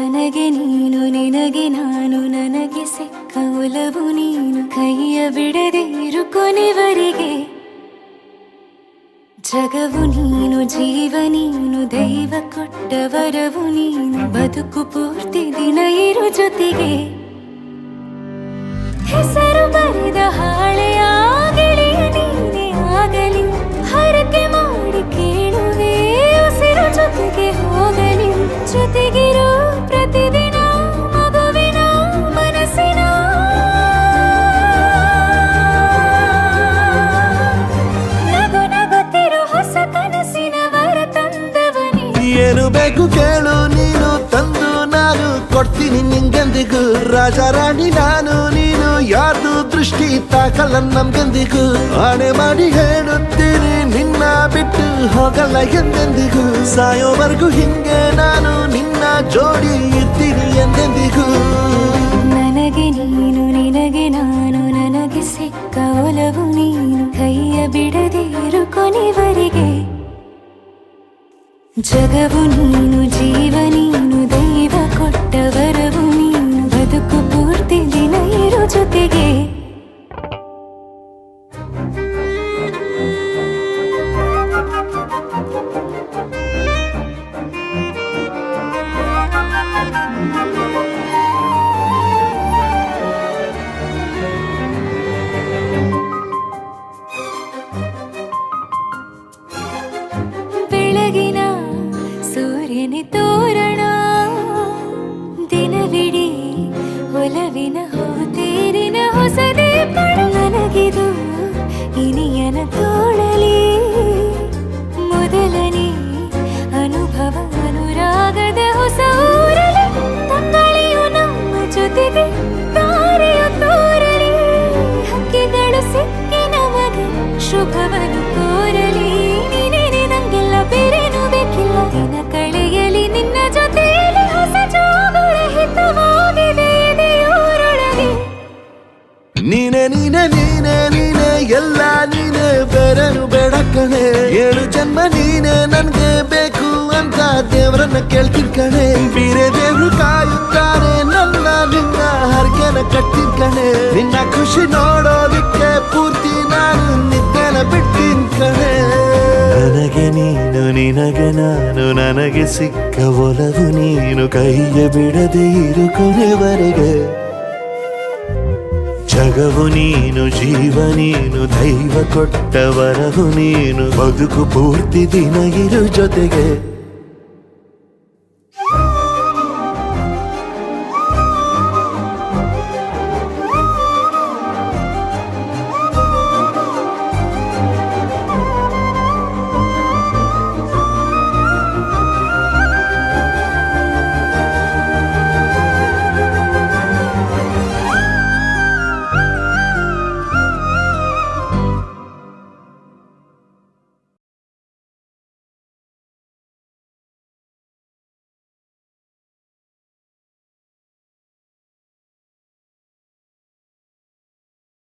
ನನಗೆ ನೀನು ನಿನಗೆ ನಾನು ನನಗೆ ಸಿಕ್ಕ ಒಲವು ನೀನು ಕೈಯ ಬಿಡದೆ ಇರು ಕೊನೆವರೆಗೆ ಜಗವು ನೀನು ಜೀವ ನೀನು ದೈವ ಕೊಟ್ಟ ವರವು ನೀನು ಬದುಕು ಪೂರ್ತಿ ದಿನ ಇರು ಜೊತೆಗೆ ಹೆಸರು ಬರೆದ ಹಾಳೆಯ ಗೆಳೆಯ ನೀನೇ ಆಗಲಿ ಹರಕೆ ಮಾಡಿ ಕೇಳುವೆ ಉಸಿರು ಜೊತೆಗೆ ಹೋಗಲಿ ಜೊತೆಗಿರೋ ಪ್ರತಿದಿನ ಮಗುವಿನ ಮನಸ್ಸಿನ ನಗು ನಗುತ್ತಿರೋ ಹೊಸ ಕನಸಿನ ವರ ತಂದವನೇ ಏನು ಬೇಕು ಕೇಳು ನೀನು ತಂದು ನಾನು ಕೊಡ್ತೀನಿ ನಿಂಗೆಂದಿಗೂ ರಾಜ ರಾಣಿ ನಾನು ನೀನು ಯಾರ್ದು ದೃಷ್ಟಿ ತಾಕಲ್ಲ ನಮ್ಗೆಂದಿಗೂ ಆಣೆ ಮಾಡಿ ಹೇಳುತ್ತೀನಿ ನಿನ್ನ ಬಿಟ್ಟು ಹೋಗಲ್ಲ ಎಂದೆಂದಿಗೂ ಸಾಯೋವರೆಗೂ ಹಿಂಗೆ ನಾನು ನಿನ್ನ ಜೋಡಿ ಇರ್ತೀನಿ ಎಂದೆಂದಿಗೂ ನನಗೆ ನೀನು ನಿನಗೆ ನಾನು ನನಗೆ ಸಿಕ್ಕ ಒಲವು ನೀನು ಕೈಯ ಬಿಡದೆ ಇರು ಕೊನೆವರೆಗೆ ಜಗವು ನೀನು ಜೀವ ನೀನು ದೈವ ಕೊಟ್ಟ ವರವು ನೀನು ಬದುಕು ಪೂರ್ತಿ ದಿನ ಇರು ಜೊತೆಗೆ ಬೆಳಗಿನ ಸೂರ್ಯನ ತೋರಣ ದಿನವಿಡೀ ಒಲವಿನ ಹೋತೇರಿನ ಹೊಸದೇ ಪಡ ನನಗಿದು ಇನಿಯನ ತೋಳಲಿ ಮೊದಲನೇ ಅನುಭವ ಅನುರಾಗದ ಹೊಸ ಊರಲಿ ತಂಗಳಿಯು ನಮ್ಮ ಜೊತೆಗೆ ತಾರೆಯು ತೋರಲಿ ಹಕ್ಕಿಗಳು ಸಿಕ್ಕಿ ನಮಗೆ ಶುಭವನ್ನು ಕೋರಲಿ ಬೇರೇನು ಬೇಕಿಲ್ಲ ದಿನ ಕಳೆಯಲಿ ನಿನ್ನ ಜೊತೆಯಲ್ಲಿ ಹೊಸ ಜೋಗುಳ ಹಿತವಾಗಿದೆ ದೇವರೊಳಗೆ ನೀನೆ ನೀನೆ ನೀನೆ ನೀನೆ ಎಲ್ಲ ನೀನೆ ಬೇರೆನು ಬೇಡ ಕಣೆ 7 ಜನ್ಮ ನೀನೆ ನನ್ಗೆ ಬೇಕು ಅಂತ ದೇವರನ್ನ ಕೇಳ್ತೀನಿ ಕಣೆ ಬೇರೆ ದೇವ್ರು ಕಾಯುತ್ತಾರೆ ನನ್ನ ನಿನ್ನ ಹರಕೆನ ಕಟ್ಟಿನ ಕಣೆ ನಿನ್ನ ಖುಷಿ ನೋಡೋದಿಕ್ಕೆ ಪೂರ್ತಿ ನಾನು ನಿದ್ದೆನ ಬಿಟ್ಟಿನ್ ಕಣೆ ನನಗೆ ನೀನು ನಿನಗೆ ನಾನು ನನಗೆ ಸಿಕ್ಕ ಒಲವು ನೀನು ಕೈಯ ಬಿಡದೆ ಇರು ಕೊನೆವರೆಗೆ ಜಗವು ನೀನು ಜೀವ ನೀನು ದೈವ ಕೊಟ್ಟ ವರವು ನೀನು ಬದುಕು ಪೂರ್ತಿ ದಿನ ಇರು ಜೊತೆಗೆ